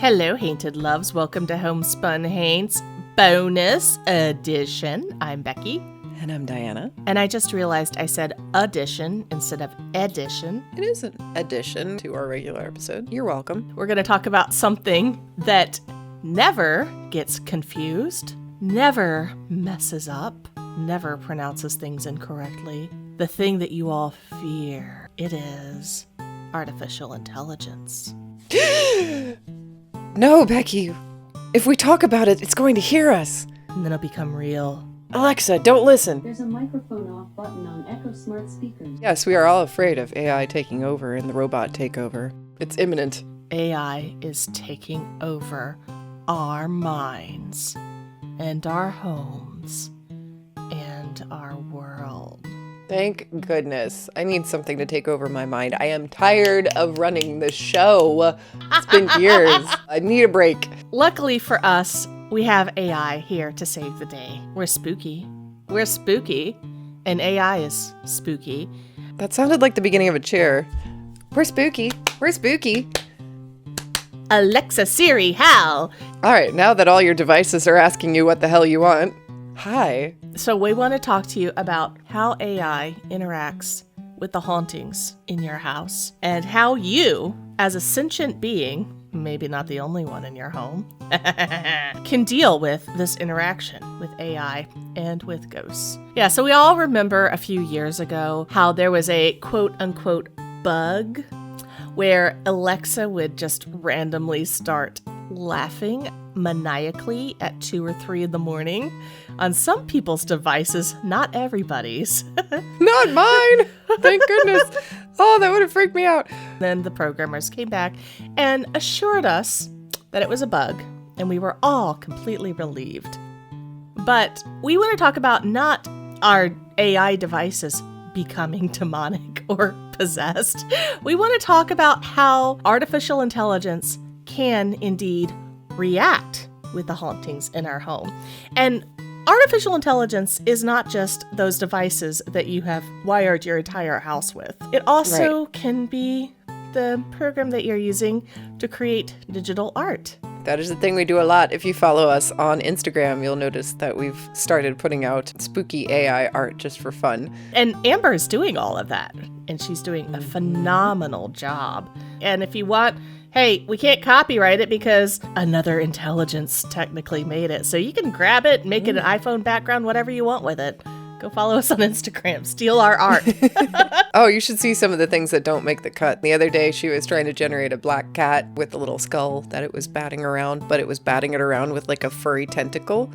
Hello, Hainted Loves. Welcome to Homespun Haints Bonus Edition. I'm Becky. And I'm Diana. And I just realized I said addition instead of edition. It is an addition to our regular episode. You're welcome. We're going to talk about something that never gets confused, never messes up, never pronounces things incorrectly. The thing that you all fear. It is artificial intelligence. No, Becky. If we talk about it, it's going to hear us. And then it'll become real. Alexa, don't listen. There's a microphone off button on Echo Smart speakers. Yes, we are all afraid of AI taking over and the robot takeover. It's imminent. AI is taking over our minds and our homes and our world. Thank goodness. I need something to take over my mind. I am tired of running the show. It's been years. I need a break. Luckily for us, we have AI here to save the day. We're spooky. We're spooky. And AI is spooky. That sounded like the beginning of a cheer. We're spooky. We're spooky. Alexa, Siri, Hal. All right, now that all your devices are asking you what the hell you want. Hi. So we want to talk to you about how AI interacts with the hauntings in your house and how you, as a sentient being, maybe not the only one in your home, can deal with this interaction with AI and with ghosts. Yeah, so we all remember a few years ago how there was a quote-unquote bug where Alexa would just randomly start laughing maniacally at 2 or 3 in the morning on some people's devices, not everybody's. Not mine! Thank goodness. Oh, that would have freaked me out. Then the programmers came back and assured us that it was a bug, and we were all completely relieved. But we want to talk about not our AI devices becoming demonic or possessed. We want to talk about how artificial intelligence can indeed react with the hauntings in our home. And artificial intelligence is not just those devices that you have wired your entire house with. It also can be the program that you're using to create digital art. That is the thing we do a lot. If you follow us on Instagram, you'll notice that we've started putting out spooky AI art just for fun. And Amber's doing all of that, and she's doing a phenomenal job. And if you want, hey, we can't copyright it because another intelligence technically made it. So you can grab it, make it an iPhone background, whatever you want with it. Go follow us on Instagram. Steal our art. Oh, you should see some of the things that don't make the cut. The other day, she was trying to generate a black cat with a little skull that it was batting around, but it was batting it around with like a furry tentacle.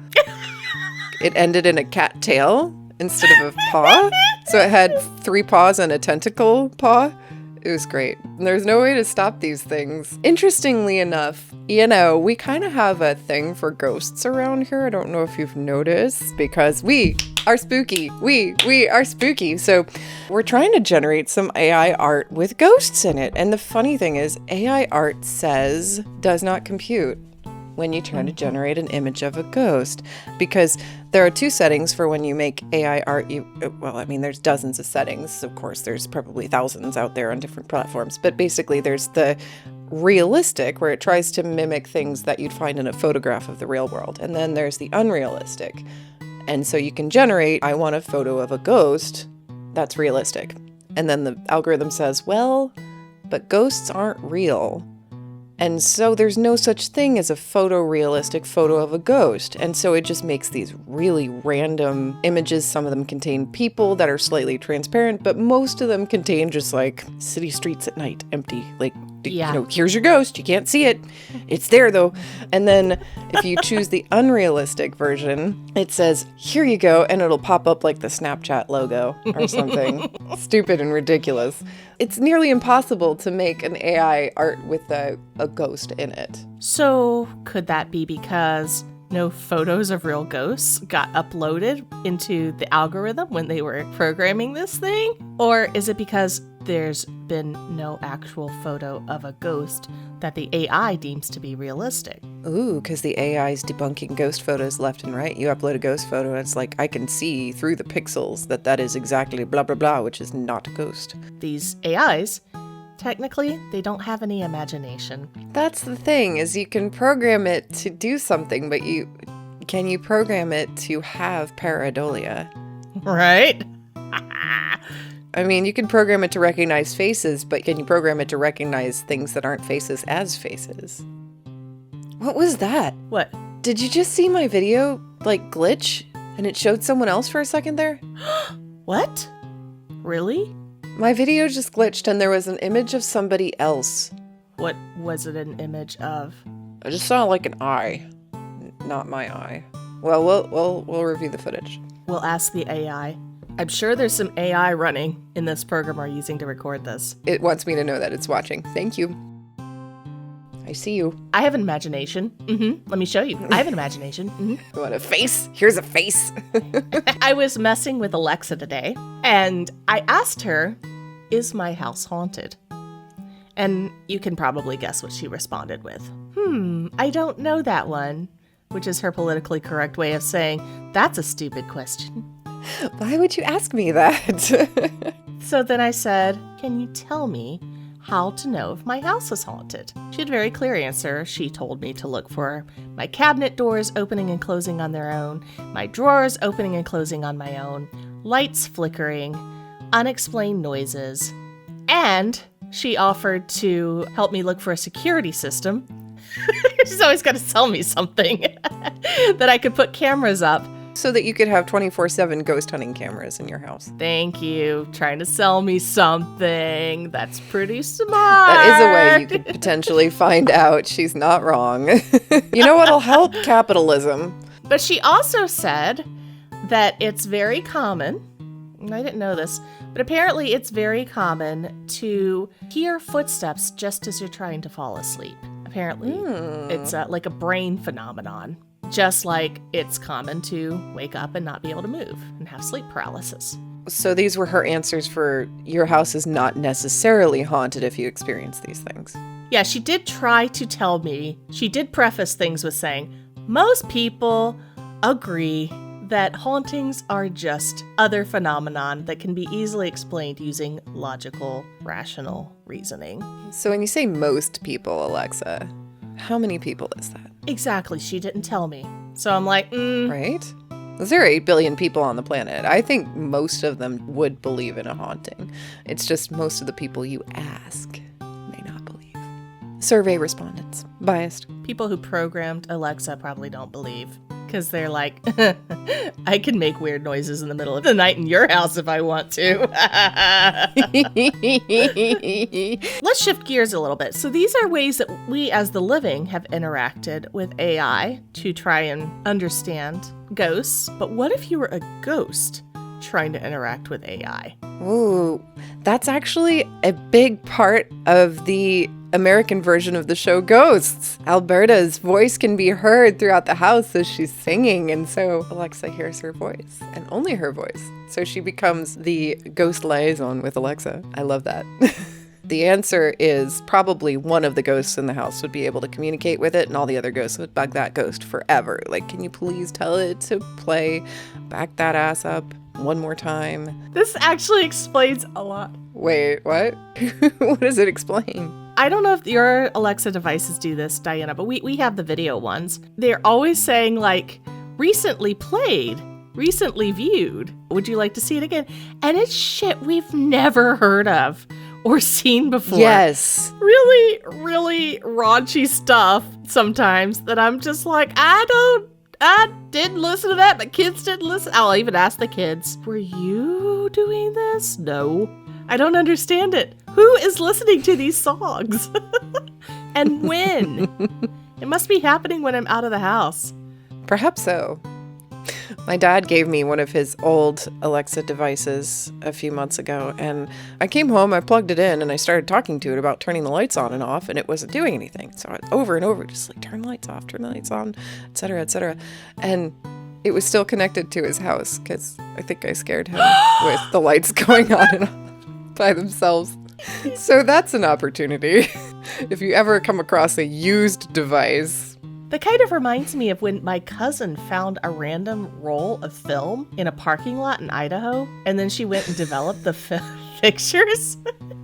It ended in a cat tail instead of a paw. So it had 3 paws and a tentacle paw. It was great. There's no way to stop these things. Interestingly enough, we kind of have a thing for ghosts around here. I don't know if you've noticed, because we are spooky. We are spooky. So we're trying to generate some AI art with ghosts in it. And the funny thing is, AI art says does not compute when you try to generate an image of a ghost, because there are 2 settings for when you make AI art. There's dozens of settings. Of course, there's probably thousands out there on different platforms, but basically there's the realistic, where it tries to mimic things that you'd find in a photograph of the real world. And then there's the unrealistic. And so you can generate, I want a photo of a ghost that's realistic. And then the algorithm says, well, but ghosts aren't real. And so there's no such thing as a photorealistic photo of a ghost. And so it just makes these really random images. Some of them contain people that are slightly transparent, but most of them contain just like city streets at night, empty. Like, here's your ghost. You can't see it. It's there though. And then if you choose the unrealistic version, it says, here you go. And it'll pop up like the Snapchat logo or something stupid and ridiculous. It's nearly impossible to make an AI art with a ghost in it. So could that be because no photos of real ghosts got uploaded into the algorithm when they were programming this thing? Or is it because there's been no actual photo of a ghost that the AI deems to be realistic? Ooh, because the AI is debunking ghost photos left and right. You upload a ghost photo and it's like, I can see through the pixels that is exactly blah, blah, blah, which is not a ghost. These AIs Technically, they don't have any imagination. That's the thing, is you can program it to do something, but can you program it to have pareidolia? Right? I mean, you can program it to recognize faces, but can you program it to recognize things that aren't faces as faces? What was that? What? Did you just see my video, glitch? And it showed someone else for a second there? What? Really? My video just glitched and there was an image of somebody else. What was it an image of? I just saw an eye. Not my eye. Well, we'll review the footage. We'll ask the AI. I'm sure there's some AI running in this program we're using to record this. It wants me to know that it's watching. Thank you. I see you. I have an imagination. Let me show you. I have an imagination. You want a face? Here's a face. I was messing with Alexa today, and I asked her, "Is my house haunted?" And you can probably guess what she responded with. I don't know that one, which is her politically correct way of saying, that's a stupid question. Why would you ask me that? So then I said, can you tell me how to know if my house is haunted? She had a very clear answer. She told me to look for my cabinet doors opening and closing on their own, my drawers opening and closing on my own, lights flickering, unexplained noises, and she offered to help me look for a security system. She's always got to sell me something that I could put cameras up. So that you could have 24/7 ghost hunting cameras in your house. Thank you. Trying to sell me something. That's pretty smart. That is a way you could potentially find out she's not wrong. You know what'll help? Capitalism. But she also said that it's very common, and I didn't know this, but apparently it's very common to hear footsteps just as you're trying to fall asleep. Apparently, it's like a brain phenomenon. Just like it's common to wake up and not be able to move and have sleep paralysis. So these were her answers for your house is not necessarily haunted if you experience these things. Yeah, she did try to tell me, she did preface things with saying, most people agree that hauntings are just other phenomenon that can be easily explained using logical, rational reasoning. So when you say most people, Alexa, how many people is that? Exactly, she didn't tell me. So I'm like, Right? There are 8 billion people on the planet. I think most of them would believe in a haunting. It's just most of the people you ask may not believe. Survey respondents. Biased. People who programmed Alexa probably don't believe. Because they're like, I can make weird noises in the middle of the night in your house if I want to. Let's shift gears a little bit. So these are ways that we as the living have interacted with AI to try and understand ghosts. But what if you were a ghost trying to interact with AI? Ooh, that's actually a big part of the American version of the show Ghosts. Alberta's voice can be heard throughout the house as she's singing, and so Alexa hears her voice, and only her voice. So she becomes the ghost liaison with Alexa. I love that. The answer is probably one of the ghosts in the house would be able to communicate with it, and all the other ghosts would bug that ghost forever. Can you please tell it to play Back That Ass Up one more time? This actually explains a lot. Wait, what? What does it explain? I don't know if your Alexa devices do this, Diana, but we have the video ones. They're always saying recently played, recently viewed. Would you like to see it again? And it's shit we've never heard of or seen before. Yes. Really, really raunchy stuff sometimes that I'm just like, I didn't listen to that, but kids didn't listen. I'll even ask the kids, were you doing this? No. I don't understand it. Who is listening to these songs? And when? It must be happening when I'm out of the house. Perhaps so. My dad gave me one of his old Alexa devices a few months ago, and I came home, I plugged it in, and I started talking to it about turning the lights on and off, and it wasn't doing anything. So I over and over, just turn the lights off, turn the lights on, etc., etc. And it was still connected to his house, because I think I scared him with the lights going on and off by themselves. So that's an opportunity. If you ever come across a used device. That kind of reminds me of when my cousin found a random roll of film in a parking lot in Idaho, and then she went and developed the pictures.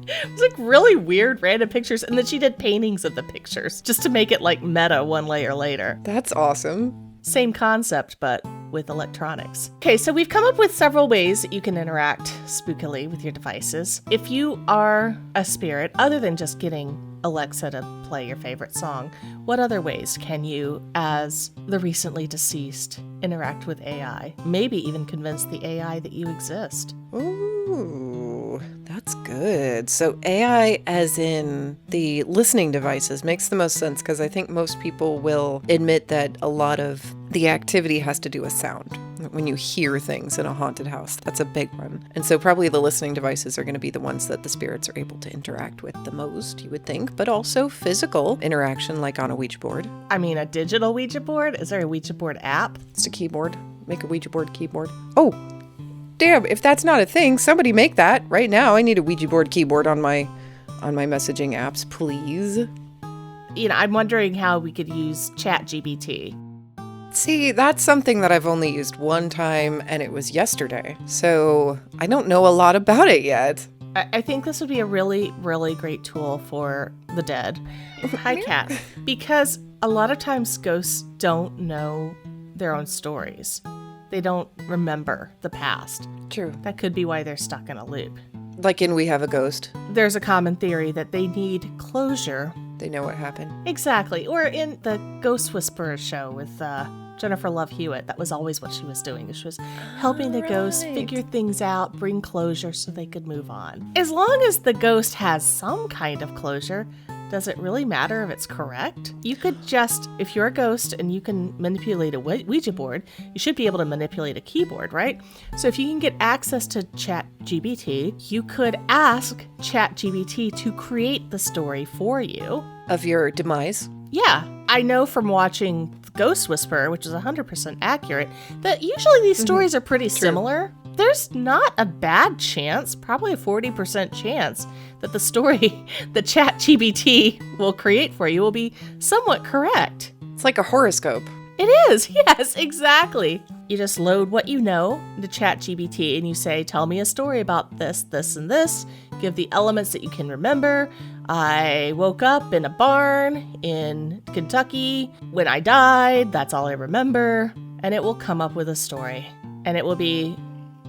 It was like really weird random pictures. And then she did paintings of the pictures just to make it like meta one layer later. That's awesome. Same concept, but with electronics. Okay, so we've come up with several ways that you can interact spookily with your devices. If you are a spirit, other than just getting Alexa to play your favorite song, what other ways can you, as the recently deceased, interact with AI? Maybe even convince the AI that you exist. Ooh, that's good. So AI as in the listening devices makes the most sense because I think most people will admit that a lot of the activity has to do with sound. When you hear things in a haunted house, that's a big one. And so probably the listening devices are going to be the ones that the spirits are able to interact with the most, you would think, but also physical interaction like on a Ouija board. I mean, a digital Ouija board? Is there a Ouija board app? It's a keyboard. Make a Ouija board keyboard. Oh, damn, if that's not a thing, somebody make that right now. I need a Ouija board keyboard on my messaging apps, please. You know, I'm wondering how we could use ChatGPT. See, that's something that I've only used one time, and it was yesterday. So I don't know a lot about it yet. I think this would be a really, really great tool for the dead. Hi, Kat. Because a lot of times ghosts don't know their own stories. They don't remember the past. True. That could be why they're stuck in a loop. Like in We Have a Ghost. There's a common theory that they need closure. They know what happened. Exactly. Or in the Ghost Whisperer show with Jennifer Love Hewitt, that was always what she was doing. She was helping the ghosts figure things out, bring closure so they could move on. As long as the ghost has some kind of closure, does it really matter if it's correct? You could just, if you're a ghost and you can manipulate a Ouija board, you should be able to manipulate a keyboard, right? So if you can get access to ChatGPT, you could ask ChatGPT to create the story for you. Of your demise? Yeah, I know from watching Ghost Whisperer, which is 100% accurate, that usually these stories are pretty similar. There's not a bad chance, probably a 40% chance, that the story that ChatGPT will create for you will be somewhat correct. It's like a horoscope. It is, yes, exactly. You just load what you know into ChatGPT and you say, tell me a story about this, this, and this. Give the elements that you can remember. I woke up in a barn in Kentucky. When I died, that's all I remember. And it will come up with a story. And it will be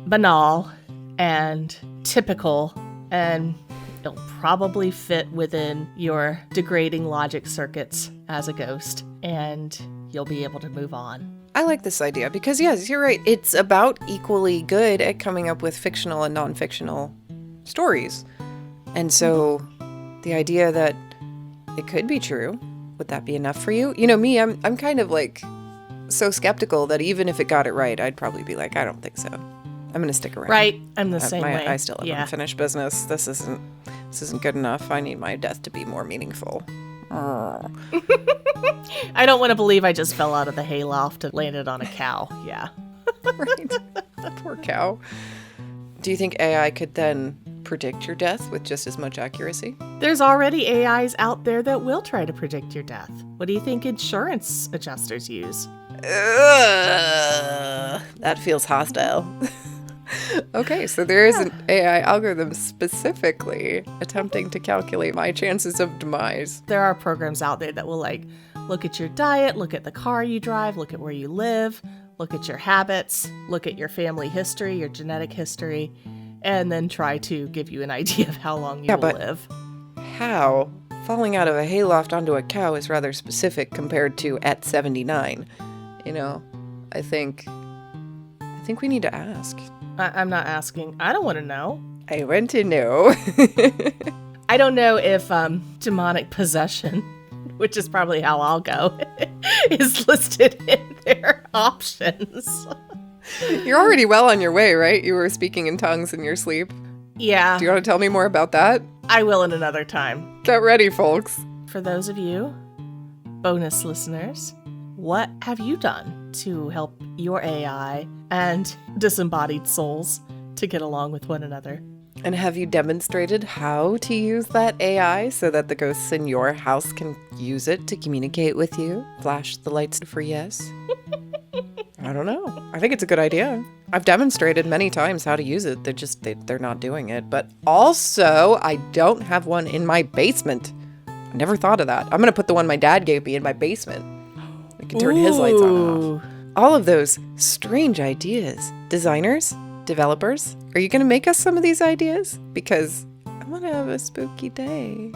banal and typical, and it'll probably fit within your degrading logic circuits as a ghost, and you'll be able to move on. I like this idea because, yes, you're right. It's about equally good at coming up with fictional and non-fictional stories. And so the idea that it could be true, would that be enough for you? You know, me, I'm kind of like so skeptical that even if it got it right, I'd probably be like, I don't think so. I'm going to stick around. Right. I'm the same way. I still have unfinished business. This isn't good enough. I need my death to be more meaningful. I don't want to believe I just fell out of the hayloft and landed on a cow. Yeah. Right. Poor cow. Do you think AI could then predict your death with just as much accuracy? There's already AIs out there that will try to predict your death. What do you think insurance adjusters use? That feels hostile. Okay, so there is an AI algorithm specifically attempting to calculate my chances of demise. There are programs out there that will look at your diet, look at the car you drive, look at where you live, look at your habits, look at your family history, your genetic history, and then try to give you an idea of how long you will live. How? Falling out of a hayloft onto a cow is rather specific compared to at 79. You know, I think we need to ask. I'm not asking. I don't want to know. I want to know. I don't know if demonic possession, which is probably how I'll go, is listed in their options. You're already well on your way, right? You were speaking in tongues in your sleep. Yeah. Do you want to tell me more about that? I will in another time. Get ready, folks. For those of you, bonus listeners, what have you done to help your AI and disembodied souls to get along with one another? And have you demonstrated how to use that AI so that the ghosts in your house can use it to communicate with you? Flash the lights for yes? I don't know. I think it's a good idea. I've demonstrated many times how to use it. They're not doing it. But also, I don't have one in my basement. I never thought of that. I'm going to put the one my dad gave me in my basement. I can turn his lights on and off. All of those strange ideas. Designers, developers, are you going to make us some of these ideas? Because I want to have a spooky day.